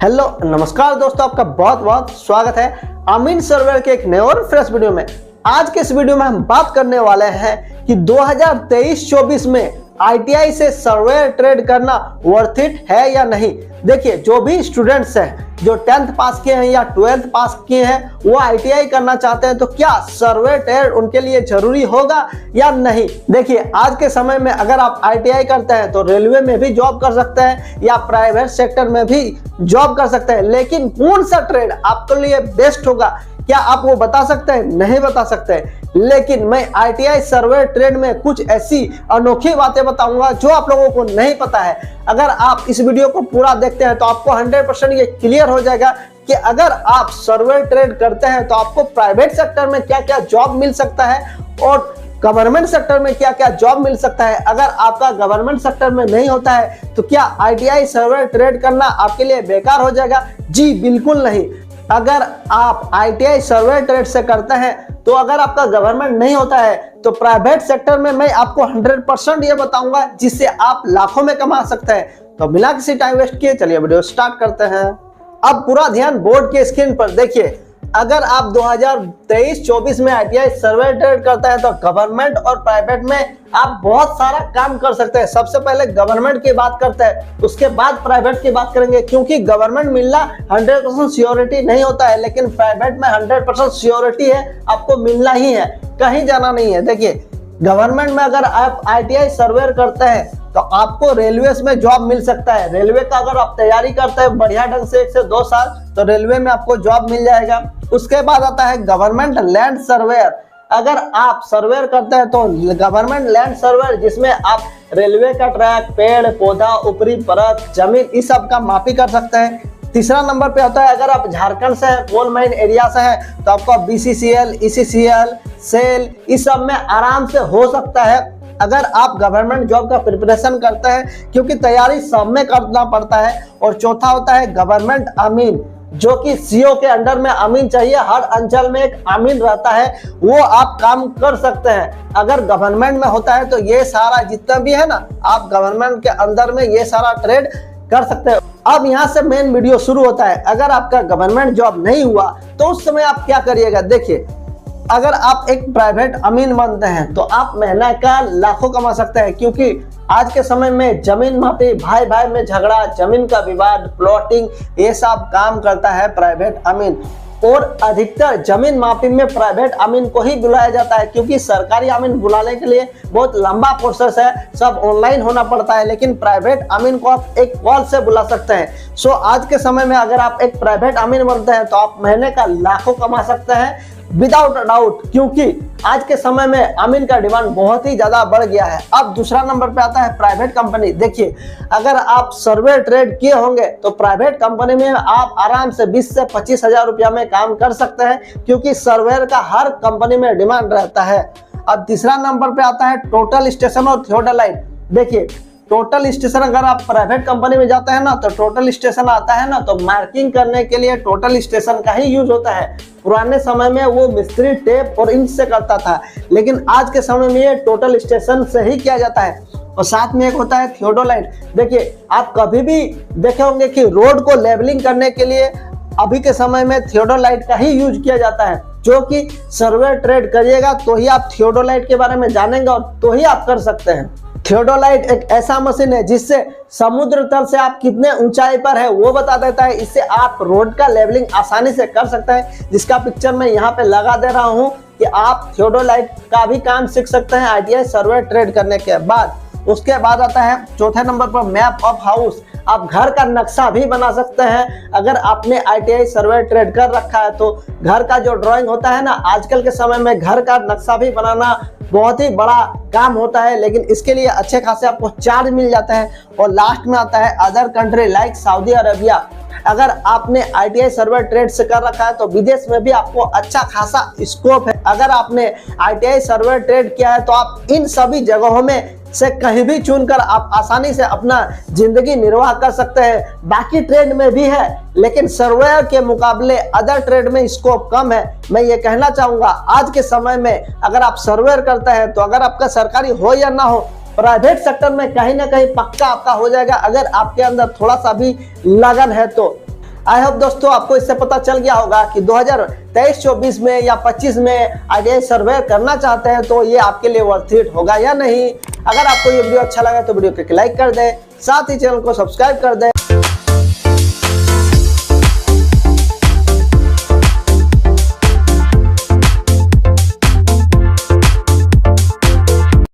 Hello नमस्कार दोस्तों, आपका बहुत बहुत स्वागत है अमीन सर्वर के एक नए और फ्रेश वीडियो में। आज के इस वीडियो में हम बात करने वाले हैं कि 2023-24 में आईटीआई से सर्वेयर ट्रेड करना वर्थ इट है या नहीं। देखिए, जो भी स्टूडेंट्स हैं जो 10th पास किए हैं या 12th पास किए हैं वो आईटीआई करना चाहते हैं, तो क्या सर्वेयर ट्रेड उनके लिए जरूरी होगा या नहीं। देखिए, आज के समय में अगर आप आईटीआई करते हैं तो रेलवे में भी जॉब कर सकते हैं या प्राइवेट सेक्टर में भी जॉब कर सकते हैं, लेकिन कौन सा ट्रेड आपके लिए बेस्ट होगा क्या आप वो बता सकते हैं? नहीं बता सकते। लेकिन मैं आईटीआई सर्वेयर ट्रेड में कुछ ऐसी अनोखी बातें बताऊंगा जो आप लोगों को नहीं पता है। अगर आप इस वीडियो को पूरा देखते हैं तो आपको 100% ये क्लियर हो जाएगा कि अगर आप सर्वेयर ट्रेड करते हैं तो आपको प्राइवेट सेक्टर में क्या क्या जॉब मिल सकता है और गवर्नमेंट सेक्टर में क्या क्या जॉब मिल सकता है। अगर आपका गवर्नमेंट सेक्टर में नहीं होता है तो क्या आईटीआई सर्वेयर ट्रेड करना आपके लिए बेकार हो जाएगा? जी बिल्कुल नहीं। अगर आप आईटीआई सर्वेयर ट्रेड से करते हैं तो अगर आपका गवर्नमेंट नहीं होता है तो प्राइवेट सेक्टर में मैं आपको 100% ये बताऊंगा जिससे आप लाखों में कमा सकते हैं। तो बिना किसी टाइम वेस्ट किए चलिए वीडियो स्टार्ट करते हैं। अब पूरा ध्यान बोर्ड के स्क्रीन पर देखिए। अगर आप 2023-24 में आईटीआई सर्वेयर ट्रेड करते हैं तो गवर्नमेंट और प्राइवेट में आप बहुत सारा काम कर सकते हैं। सबसे पहले गवर्नमेंट की बात करते हैं, उसके बाद प्राइवेट की बात करेंगे, क्योंकि गवर्नमेंट मिलना 100% श्योरिटी नहीं होता है, लेकिन प्राइवेट में 100% श्योरिटी है, आपको मिलना ही है, कहीं जाना नहीं है। देखिए, गवर्नमेंट में अगर आप आईटीआई सर्वेयर करते हैं तो आपको रेलवे में जॉब मिल सकता है। रेलवे का अगर आप तैयारी करते हैं बढ़िया ढंग से 1 से 2 साल तो रेलवे में आपको जॉब मिल जाएगा। उसके बाद आता है गवर्नमेंट लैंड सर्वेयर। अगर आप सर्वेयर करते हैं तो गवर्नमेंट लैंड सर्वेयर, जिसमें आप रेलवे का ट्रैक, पेड़ पौधा, ऊपरी परत, जमीन, इस सब का मापी कर सकते हैं। तीसरा नंबर पे आता है अगर आप झारखंड से कोल माइन एरिया से है तो आपका बीसीसीएल, ईसीसीएल, सेल, इस सब में आराम से हो सकता है अगर आप गवर्नमेंट जॉब का प्रिपरेशन करते हैं, क्योंकि तैयारी सब में करना पड़ता है। और चौथा होता है गवर्नमेंट अमीन, जो कि सीओ के अंडर में अमीन चाहिए। हर अंचल में एक अमीन रहता है, वो आप काम कर सकते हैं। अगर गवर्नमेंट में होता है तो ये सारा जितना भी है ना, आप गवर्नमेंट के अंदर में ये सारा ट्रेड कर सकते हैं। अब यहाँ से मेन वीडियो शुरू होता है। अगर आपका गवर्नमेंट जॉब नहीं हुआ तो उस समय आप क्या करिएगा। देखिए, अगर आप एक प्राइवेट अमीन बनते हैं तो आप महीने का लाखों कमा सकते हैं, क्योंकि आज के समय में जमीन मापी, भाई भाई में झगड़ा, जमीन का विवाद, प्लॉटिंग, ये सब काम करता है प्राइवेट अमीन। और अधिकतर जमीन मापी में प्राइवेट अमीन को ही बुलाया जाता है, क्योंकि सरकारी अमीन बुलाने के लिए बहुत लंबा प्रोसेस है, सब ऑनलाइन होना पड़ता है। लेकिन प्राइवेट अमीन को आप एक कॉल से बुला सकते हैं। सो आज के समय में अगर आप एक प्राइवेट अमीन बनते हैं तो आप महीने का लाखों कमा सकते हैं विदाउट डाउट, क्योंकि आज के समय में अमीन का डिमांड बहुत ही ज्यादा बढ़ गया है। अब दूसरा नंबर पे आता है प्राइवेट कंपनी। देखिए, अगर आप सर्वेयर ट्रेड किए होंगे तो प्राइवेट कंपनी में आप आराम से 20 से 25 हजार रुपया में काम कर सकते हैं, क्योंकि सर्वेयर का हर कंपनी में डिमांड रहता है। अब तीसरा नंबर पे आता है टोटल स्टेशन और थियोडोलाइट। देखिए, टोटल स्टेशन अगर आप प्राइवेट कंपनी में जाते हैं ना तो टोटल स्टेशन आता है ना, तो मार्किंग करने के लिए टोटल स्टेशन का ही यूज होता है। पुराने समय में वो मिस्त्री टेप और इंक से करता था, लेकिन आज के समय में ये टोटल स्टेशन से ही किया जाता है। और साथ में एक होता है थियोडोलाइट। देखिए, आप कभी भी देखे होंगे कि रोड को लेवलिंग करने के लिए अभी के समय में थियोडोलाइट का ही यूज किया जाता है, जो कि सर्वेयर ट्रेड करिएगा तो ही आप थियोडोलाइट के बारे में जानेंगे और तो ही आप कर सकते हैं। थियोडोलाइट एक ऐसा मशीन है जिससे समुद्र तल से आप कितने ऊंचाई पर है वो बता देता है। इससे आप रोड का लेवलिंग आसानी से कर सकते हैं, जिसका पिक्चर मैं यहाँ पे लगा दे रहा हूँ कि आप थियोडोलाइट का भी काम सीख सकते हैं आईटीआई सर्वेयर ट्रेड करने के बाद। उसके बाद आता है चौथे नंबर पर मैप ऑफ हाउस। आप घर का नक्शा भी बना सकते हैं। अगर आपने आईटीआई सर्वेयर ट्रेड कर रखा है तो घर का जो ड्राइंग होता है ना, आजकल के समय में घर का नक्शा भी बनाना बहुत ही बड़ा काम होता है, लेकिन इसके लिए अच्छे खासे आपको चार्ज मिल जाता है। और लास्ट में आता है other country like Saudi Arabia. अगर आपने आईटीआई सर्वेयर ट्रेड से कर रखा है तो विदेश में भी आपको अच्छा खासा स्कोप है। अगर आपने आईटीआई सर्वेयर ट्रेड किया है तो आप इन सभी जगहों में से कहीं भी चुनकर आप आसानी से अपना जिंदगी निर्वाह कर सकते हैं। बाकी ट्रेड में भी है, लेकिन सर्वेयर के मुकाबले अदर ट्रेड में स्कोप कम है। मैं ये कहना चाहूंगा आज के समय में अगर आप सर्वेयर करते हैं तो अगर आपका सरकारी हो या ना हो, प्राइवेट सेक्टर में कहीं ना कहीं पक्का आपका हो जाएगा, अगर आपके अंदर थोड़ा सा भी लगन है तो। आई होप दोस्तों आपको इससे पता चल गया होगा कि 2023-24 में या 25 में ITI सर्वे करना चाहते हैं तो ये आपके लिए वर्थ इट होगा या नहीं। अगर आपको ये वीडियो अच्छा लगा तो वीडियो को लाइक कर दें, साथ ही चैनल को सब्सक्राइब कर दें।